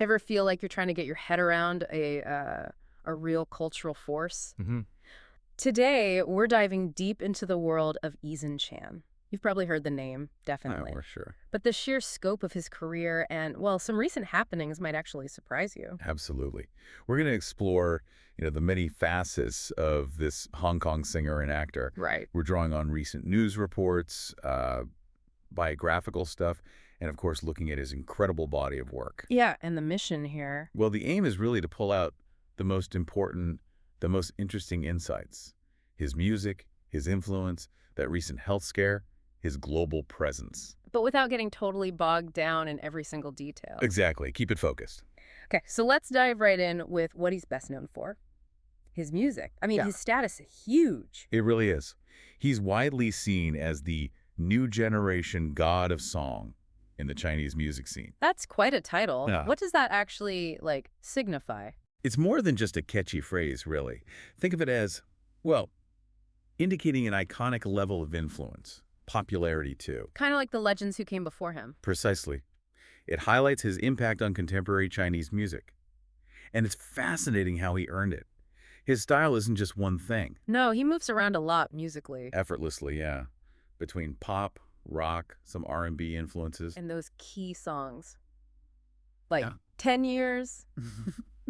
Ever feel like you're trying to get your head around a real cultural force? Mm-hmm. Today, we're diving deep into the world of Eason Chan. You've probably heard the name, definitely. For sure. But the sheer scope of his career and, well, some recent happenings might actually surprise you. Absolutely. We're going to explore, the many facets of this Hong Kong singer and actor. Right. We're drawing on recent news reports, biographical stuff, and of course looking at his incredible body of work. Yeah, and the mission here. Well, the aim is really to pull out the most important, the most interesting insights. His music, his influence, that recent health scare, his global presence. But without getting totally bogged down in every single detail. Exactly. Keep it focused. Okay, so let's dive right in with what he's best known for. His music. I mean, his status is huge. It really is. He's widely seen as the new generation god of song in the Chinese music scene. That's quite a title. Yeah. What does that actually, signify? It's more than just a catchy phrase, really. Think of it as, well, indicating an iconic level of influence, popularity too. Kind of like the legends who came before him. Precisely. It highlights his impact on contemporary Chinese music. And it's fascinating how he earned it. His style isn't just one thing. No, he moves around a lot musically. Effortlessly, yeah. Between pop, rock, some R&B influences. And those key songs. 10 years,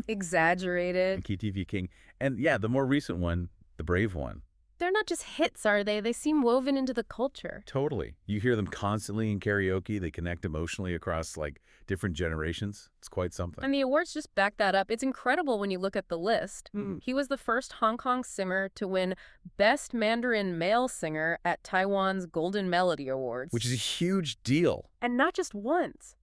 exaggerated. And Key TV King. And yeah, the more recent one, the Brave one. They're not just hits, are they? They seem woven into the culture. Totally. You hear them constantly in karaoke. They connect emotionally across, different generations. It's quite something. And the awards just back that up. It's incredible when you look at the list. Mm. He was the first Hong Kong singer to win Best Mandarin Male Singer at Taiwan's Golden Melody Awards. Which is a huge deal. And not just once.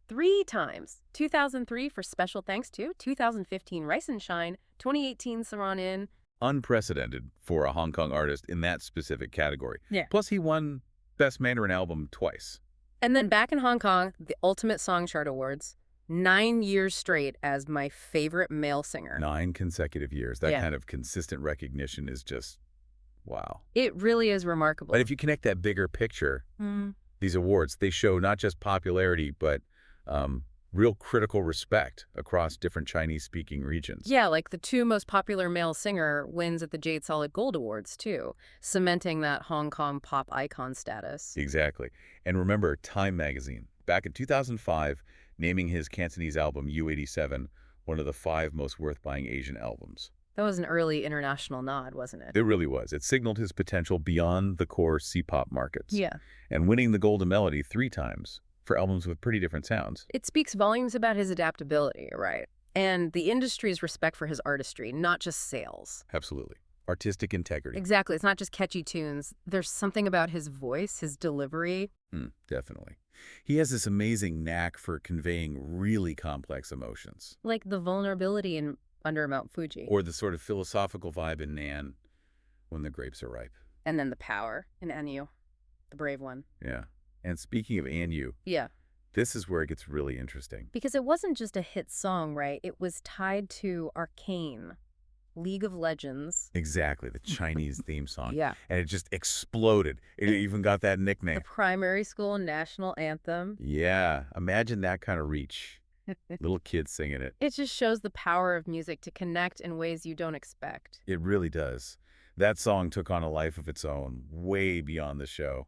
3 times. 2003 for Special Thanks To, 2015 Rice and Shine, 2018 Saran In. Unprecedented for a Hong Kong artist in that specific category. Yeah. Plus, he won Best Mandarin Album twice. And then back in Hong Kong, the Ultimate Song Chart Awards, 9 years straight as my favorite male singer. 9 consecutive years. That kind of consistent recognition is just, wow. It really is remarkable. But if you connect that bigger picture, these awards, they show not just popularity, but real critical respect across different Chinese-speaking regions. Yeah, like the 2 most popular male singer wins at the Jade Solid Gold Awards, too, cementing that Hong Kong pop icon status. Exactly. And remember, Time magazine, back in 2005, naming his Cantonese album U87 one of the 5 most worth-buying Asian albums. That was an early international nod, wasn't it? It really was. It signaled his potential beyond the core C-pop markets. Yeah. And winning the Golden Melody 3 times for albums with pretty different sounds. It speaks volumes about his adaptability, right? And the industry's respect for his artistry, not just sales. Absolutely. Artistic integrity. Exactly. It's not just catchy tunes. There's something about his voice, his delivery. Definitely. He has this amazing knack for conveying really complex emotions. Like the vulnerability in Under Mount Fuji. Or the sort of philosophical vibe in Nan, When the Grapes Are Ripe. And then the power in Anu, the brave one. Yeah. And speaking of Anu, yeah, this is where it gets really interesting. Because it wasn't just a hit song, right? It was tied to Arcane, League of Legends. Exactly, the Chinese theme song. Yeah. And it just exploded. It even got that nickname. The primary school national anthem. Yeah, imagine that kind of reach. Little kids singing it. It just shows the power of music to connect in ways you don't expect. It really does. That song took on a life of its own, way beyond the show.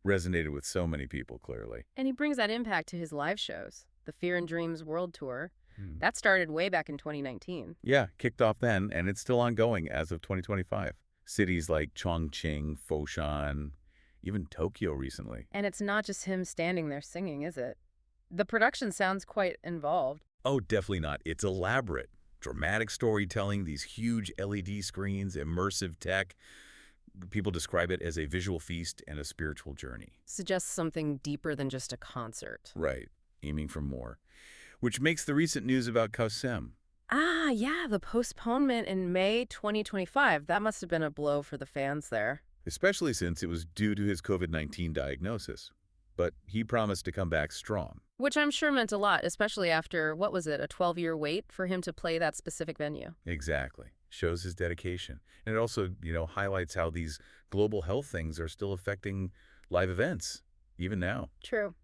Resonated with so many people, clearly. And he brings that impact to his live shows. The Fear and Dreams World Tour. That started way back in 2019. Yeah, kicked off then, and it's still ongoing as of 2025. Cities like Chongqing, Foshan, even Tokyo recently. And it's not just him standing there singing, is it? The production sounds quite involved. Oh, definitely not. It's elaborate. Dramatic storytelling, these huge LED screens, immersive tech. People describe it as a visual feast and a spiritual journey. Suggests something deeper than just a concert. Right. Aiming for more. Which makes the recent news about Kaosem. Ah, yeah, the postponement in May 2025. That must have been a blow for the fans there. Especially since it was due to his COVID-19 diagnosis. But he promised to come back strong. Which I'm sure meant a lot, especially after, what was it, a 12-year wait for him to play that specific venue. Exactly. Shows his dedication. And it also, highlights how these global health things are still affecting live events, even now. True.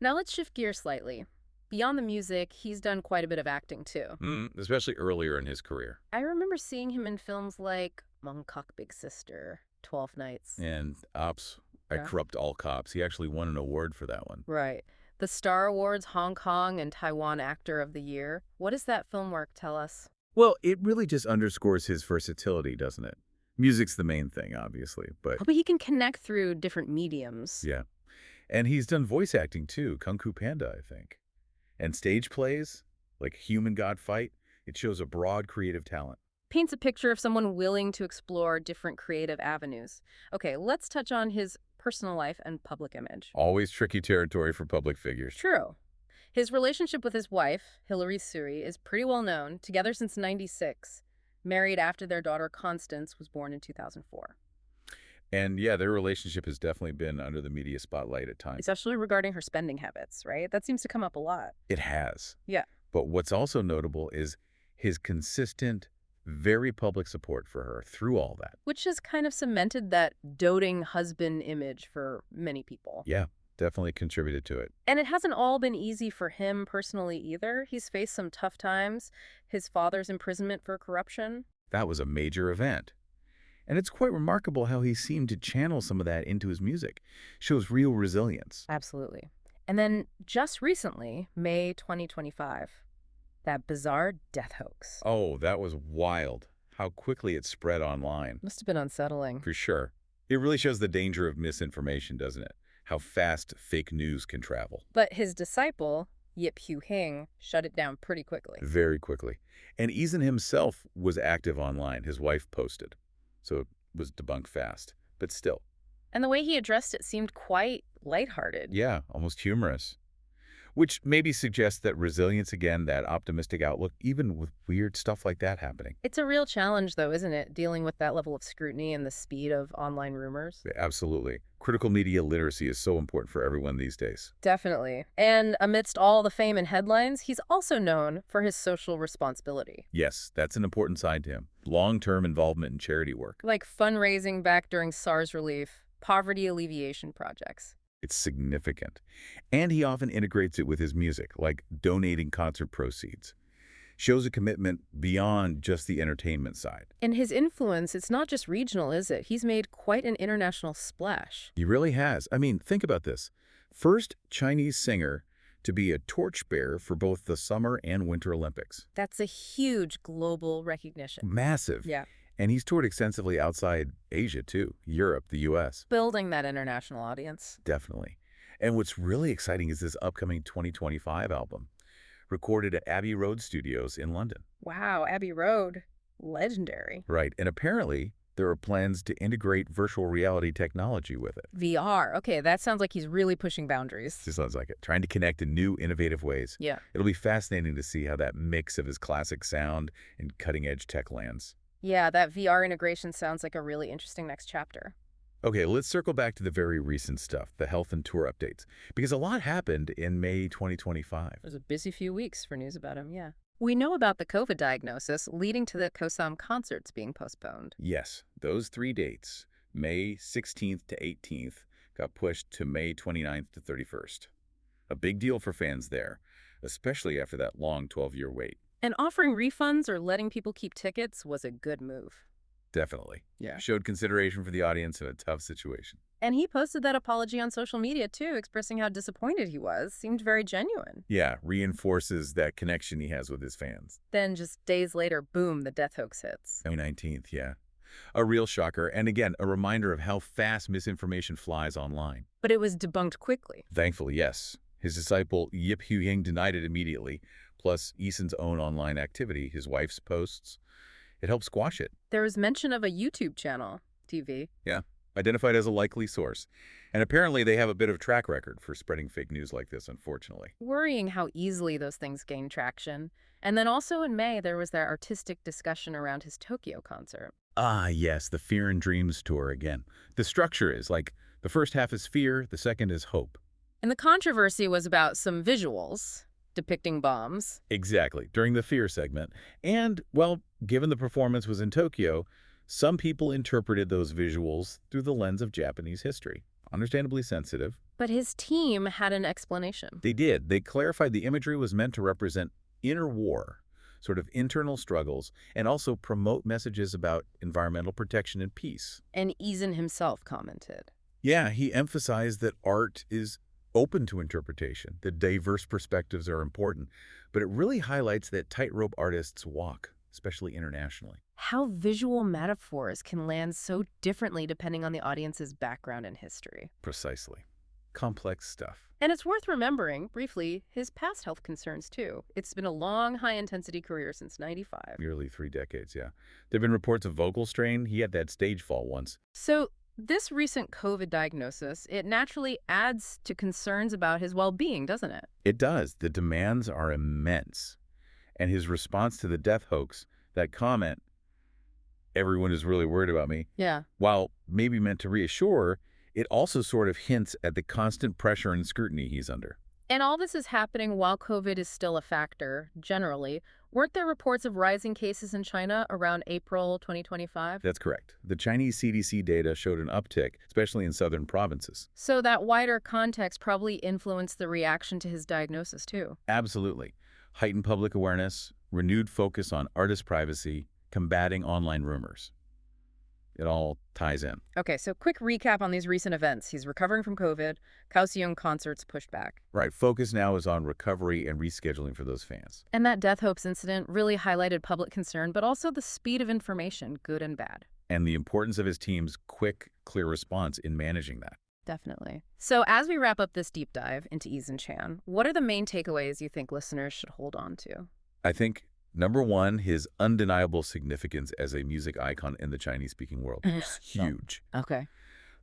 Now let's shift gears slightly. beyond the music, he's done quite a bit of acting, too. Especially earlier in his career. I remember seeing him in films like Mongkok Big Sister, 12 Nights. And Ops, I Yeah. Corrupt All Cops. He actually won an award for that one. Right. The Star Awards Hong Kong and Taiwan Actor of the Year. What does that film work tell us? Well, it really just underscores his versatility, doesn't it? Music's the main thing, obviously, but But he can connect through different mediums. yeah. And he's done voice acting too, Kung Fu Panda, I think. And stage plays, like Human God Fight, it shows a broad creative talent. Paints a picture of someone willing to explore different creative avenues. Okay, let's touch on his personal life and public image. Always tricky territory for public figures. True. His relationship with his wife, Hilary Suri, is pretty well known, together since '96, married after their daughter Constance was born in 2004. And yeah, their relationship has definitely been under the media spotlight at times. Especially regarding her spending habits, right? That seems to come up a lot. It has. Yeah. But what's also notable is his consistent, very public support for her through all that. Which has kind of cemented that doting husband image for many people. Yeah, definitely contributed to it. And it hasn't all been easy for him personally either. He's faced some tough times. His father's imprisonment for corruption. That was a major event. And it's quite remarkable how he seemed to channel some of that into his music. Shows real resilience. Absolutely. And then just recently, May 2025, that bizarre death hoax. Oh, that was wild. How quickly it spread online. Must have been unsettling. For sure. It really shows the danger of misinformation, doesn't it? How fast fake news can travel. But his disciple, Yip Hugh Hing, shut it down pretty quickly. Very quickly. And Eason himself was active online. His wife posted. So it was debunked fast. But still. And the way he addressed it seemed quite lighthearted. Yeah, almost humorous. Which maybe suggests that resilience again, that optimistic outlook, even with weird stuff like that happening. It's a real challenge, though, isn't it? Dealing with that level of scrutiny and the speed of online rumors. Absolutely. Critical media literacy is so important for everyone these days. Definitely. And amidst all the fame and headlines, he's also known for his social responsibility. Yes, that's an important side to him. Long-term involvement in charity work. Like fundraising back during SARS relief, poverty alleviation projects. It's significant. And he often integrates it with his music, like donating concert proceeds. Shows a commitment beyond just the entertainment side. And his influence, it's not just regional, is it? He's made quite an international splash. He really has. I mean, think about this. First Chinese singer to be a torchbearer for both the Summer and Winter Olympics. That's a huge global recognition. Massive. Yeah. And he's toured extensively outside Asia, too. Europe, the U.S. Building that international audience. Definitely. And what's really exciting is this upcoming 2025 album, recorded at Abbey Road Studios in London. Wow, Abbey Road. Legendary. Right. And apparently, there are plans to integrate virtual reality technology with it. VR. Okay, that sounds like he's really pushing boundaries. Just sounds like it. Trying to connect in new, innovative ways. Yeah. It'll be fascinating to see how that mix of his classic sound and cutting-edge tech lands. Yeah, that VR integration sounds like a really interesting next chapter. Okay, let's circle back to the very recent stuff, the health and tour updates, because a lot happened in May 2025. It was a busy few weeks for news about him, yeah. We know about the COVID diagnosis leading to the Kosam concerts being postponed. Yes, those 3 dates, May 16th to 18th, got pushed to May 29th to 31st. A big deal for fans there, especially after that long 12-year wait. And offering refunds or letting people keep tickets was a good move. Definitely. Yeah. Showed consideration for the audience in a tough situation. And he posted that apology on social media, too, expressing how disappointed he was. Seemed very genuine. Yeah, reinforces that connection he has with his fans. Then just days later, boom, the death hoax hits. May 19th, yeah. A real shocker, and again, a reminder of how fast misinformation flies online. But it was debunked quickly. Thankfully, yes. His disciple Yip Hugh Hing denied it immediately, plus Eason's own online activity, his wife's posts. It helped squash it. There was mention of a YouTube channel, TV. Yeah, identified as a likely source. And apparently they have a bit of track record for spreading fake news like this, unfortunately. Worrying how easily those things gain traction. And then also in May, there was that artistic discussion around his Tokyo concert. Ah, yes, the Fear and Dreams tour again. The structure is like, the first half is fear, the second is hope. And the controversy was about some visuals depicting bombs. Exactly, during the fear segment. And, well, given the performance was in Tokyo, some people interpreted those visuals through the lens of Japanese history. Understandably sensitive, But his team had an explanation. They did. They clarified the imagery was meant to represent inner war, sort of internal struggles, and also promote messages about environmental protection and peace. And Eason himself commented. Yeah, he emphasized that art is open to interpretation, that diverse perspectives are important, but it really highlights that tightrope artists walk, especially internationally. How visual metaphors can land so differently depending on the audience's background and history. Precisely. Complex stuff. And it's worth remembering, briefly, his past health concerns, too. It's been a long, high-intensity career since '95. Nearly 3 decades, yeah. There have been reports of vocal strain. He had that stage fall once. So this recent COVID diagnosis, it naturally adds to concerns about his well-being, doesn't it? It does. The demands are immense. And his response to the death hoax, that comment, everyone is really worried about me, Yeah. while maybe meant to reassure, it also sort of hints at the constant pressure and scrutiny he's under. And all this is happening while COVID is still a factor, generally. Weren't there reports of rising cases in China around April 2025? That's correct. The Chinese CDC data showed an uptick, especially in southern provinces. So that wider context probably influenced the reaction to his diagnosis, too. Absolutely. Heightened public awareness, renewed focus on artist privacy, combating online rumors. It all ties in. Okay, so quick recap on these recent events. He's recovering from COVID. Kaohsiung concerts pushed back. Right. Focus now is on recovery and rescheduling for those fans. And that death hopes incident really highlighted public concern, but also the speed of information, good and bad. And the importance of his team's quick, clear response in managing that. Definitely. So as we wrap up this deep dive into Eason Chan, what are the main takeaways you think listeners should hold on to? I think, number one, his undeniable significance as a music icon in the Chinese-speaking world is huge. Okay.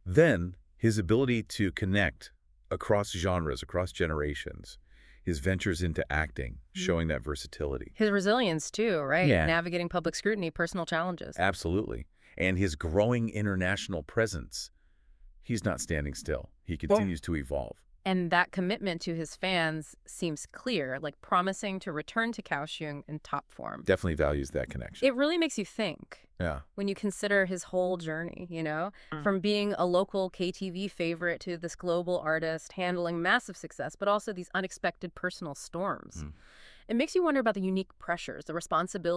Then, his ability to connect across genres, across generations, his ventures into acting, showing that versatility. His resilience, too, right? Yeah. Navigating public scrutiny, personal challenges. Absolutely. And his growing international presence. He's not standing still. He continues to evolve. And that commitment to his fans seems clear, like promising to return to Kaohsiung in top form. Definitely values that connection. It really makes you think. Yeah. When you consider his whole journey, from being a local KTV favorite to this global artist handling massive success, but also these unexpected personal storms. It makes you wonder about the unique pressures, the responsibility